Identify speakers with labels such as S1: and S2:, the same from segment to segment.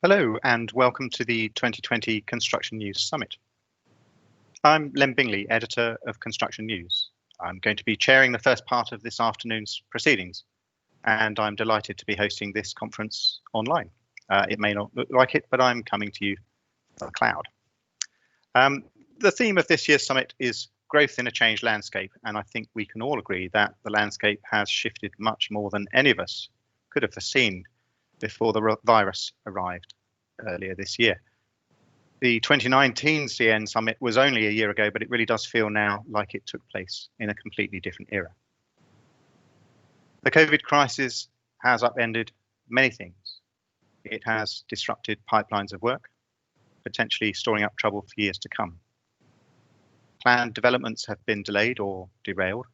S1: Hello and welcome to the 2020 Construction News Summit. I'm Len Bingley, editor of Construction News. I'm going to be chairing the first part of this afternoon's proceedings, and I'm delighted to be hosting this conference online. It may not look like it, but I'm coming to you from the cloud. The theme of this year's summit is growth in a changed landscape, and I think we can all agree that the landscape has shifted much more than any of us could have foreseen before the virus arrived earlier this year. The 2019 CN Summit was only a year ago, but it really does feel now like it took place in a completely different era. The COVID crisis has upended many things. It has disrupted pipelines of work, potentially storing up trouble for years to come. Planned developments have been delayed or derailed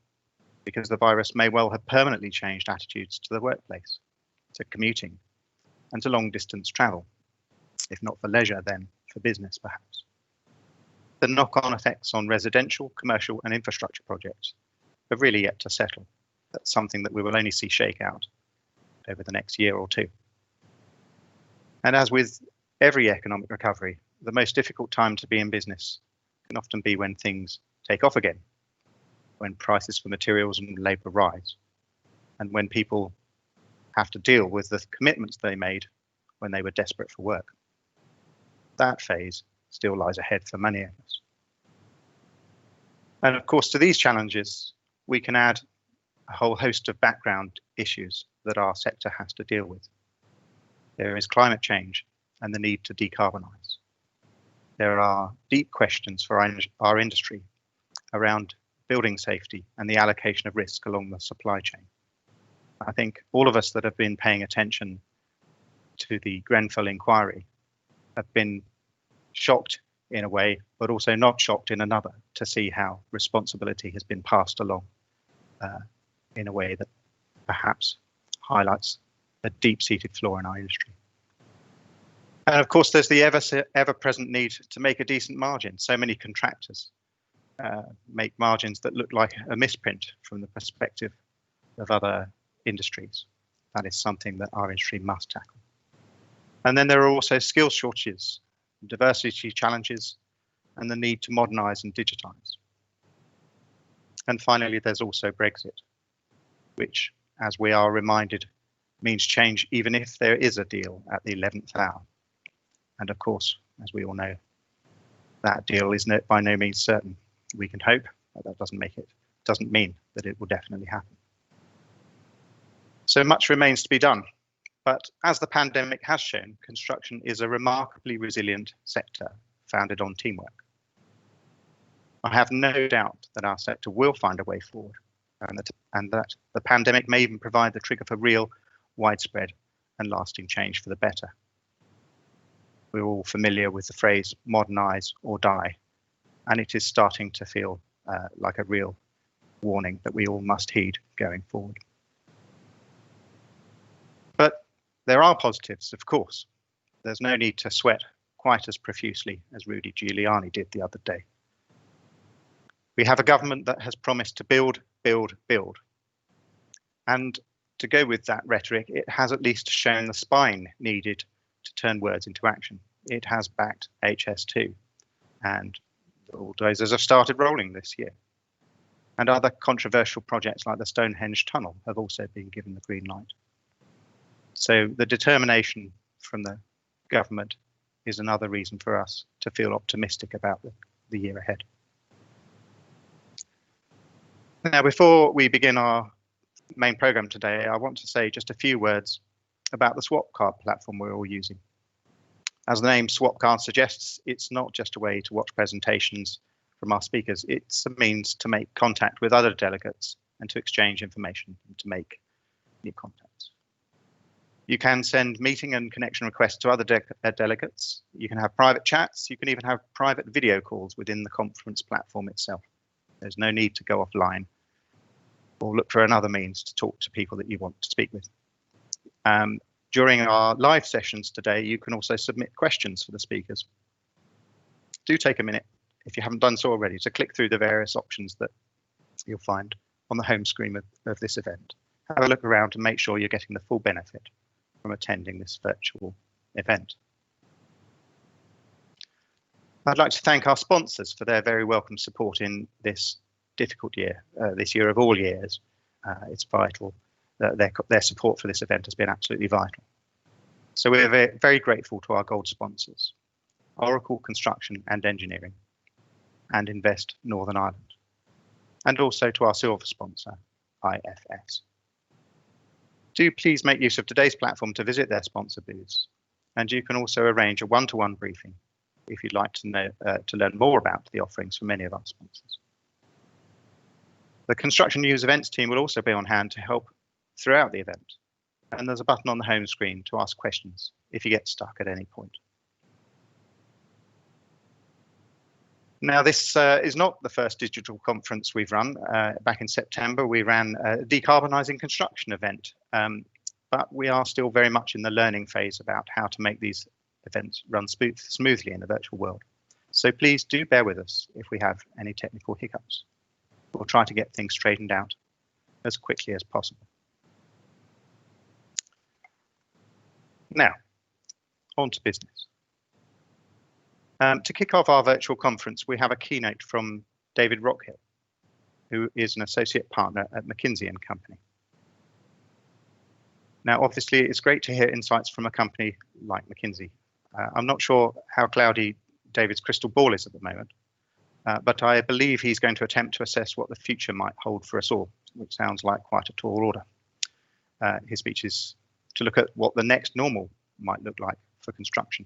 S1: because the virus may well have permanently changed attitudes to the workplace, to commuting, and to long-distance travel, if not for leisure, then for business, perhaps. The knock-on effects on residential, commercial, and infrastructure projects have really yet to settle. That's something that we will only see shake out over the next year or two. And as with every economic recovery, the most difficult time to be in business can often be when things take off again, when prices for materials and labour rise, and when people have to deal with the commitments they made when they were desperate for work. That phase still lies ahead for many of us. And of course, to these challenges, we can add a whole host of background issues that our sector has to deal with. There is climate change and the need to decarbonise. There are deep questions for our industry around building safety and the allocation of risk along the supply chain. I think all of us that have been paying attention to the Grenfell inquiry have been shocked in a way, but also not shocked in another, to see how responsibility has been passed along in a way that perhaps highlights a deep-seated flaw in our industry. And of course, there's the ever-present need to make a decent margin. So many contractors make margins that look like a misprint from the perspective of other industries. That is something that our industry must tackle. And then there are also skills shortages, diversity challenges, and the need to modernise and digitise. And finally, there's also Brexit, which, as we are reminded, means change even if there is a deal at the 11th hour. And of course, as we all know, that deal is by no means certain. We can hope, but that doesn't mean that it will definitely happen. So much remains to be done. But as the pandemic has shown, construction is a remarkably resilient sector founded on teamwork. I have no doubt that our sector will find a way forward, and that the pandemic may even provide the trigger for real, widespread and lasting change for the better. We're all familiar with the phrase modernise or die, and it is starting to feel like a real warning that we all must heed going forward. But there are positives, of course. There's no need to sweat quite as profusely as Rudy Giuliani did the other day. We have a government that has promised to build, build, build. And to go with that rhetoric, it has at least shown the spine needed to turn words into action. It has backed HS2, and the bulldozers have started rolling this year. And other controversial projects like the Stonehenge Tunnel have also been given the green light. So the determination from the government is another reason for us to feel optimistic about the year ahead. Now, before we begin our main program today, I want to say just a few words about the Swapcard platform we're all using. As the name Swapcard suggests, it's not just a way to watch presentations from our speakers. It's a means to make contact with other delegates and to exchange information and to make new contacts. You can send meeting and connection requests to other delegates. You can have private chats. You can even have private video calls within the conference platform itself. There's no need to go offline or look for another means to talk to people that you want to speak with. During our live sessions today, you can also submit questions for the speakers. Do take a minute, if you haven't done so already, to click through the various options that you'll find on the home screen of this event. Have a look around and make sure you're getting the full benefit from attending this virtual event. I'd like to thank our sponsors for their very welcome support in this difficult year, this year of all years. It's vital that their support for this event has been absolutely vital. So we're very, very grateful to our gold sponsors, Oracle Construction and Engineering, and Invest Northern Ireland, and also to our silver sponsor, IFS. Do please make use of today's platform to visit their sponsor booths, and you can also arrange a one-to-one briefing if you'd like to know to learn more about the offerings from many of our sponsors. The Construction News events team will also be on hand to help throughout the event, and there's a button on the home screen to ask questions if you get stuck at any point. Now, this is not the first digital conference we've run. Back in September, we ran a Decarbonising Construction event, but we are still very much in the learning phase about how to make these events run smoothly in the virtual world. So please do bear with us if we have any technical hiccups. We'll try to get things straightened out as quickly as possible. Now, on to business. To kick off our virtual conference, we have a keynote from David Rockhill, who is an associate partner at McKinsey & Company. Now, obviously, it's great to hear insights from a company like McKinsey. I'm not sure how cloudy David's crystal ball is at the moment, but I believe he's going to attempt to assess what the future might hold for us all, which sounds like quite a tall order. His speech is to look at what the next normal might look like for construction.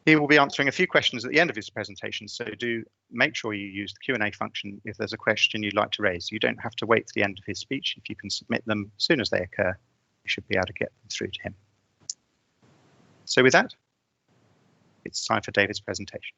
S1: He will be answering a few questions at the end of his presentation, so do make sure you use the Q&A function if there's a question you'd like to raise. You don't have to wait for the end of his speech. If you can submit them as soon as they occur, you should be able to get them through to him. So with that, it's time for David's presentation.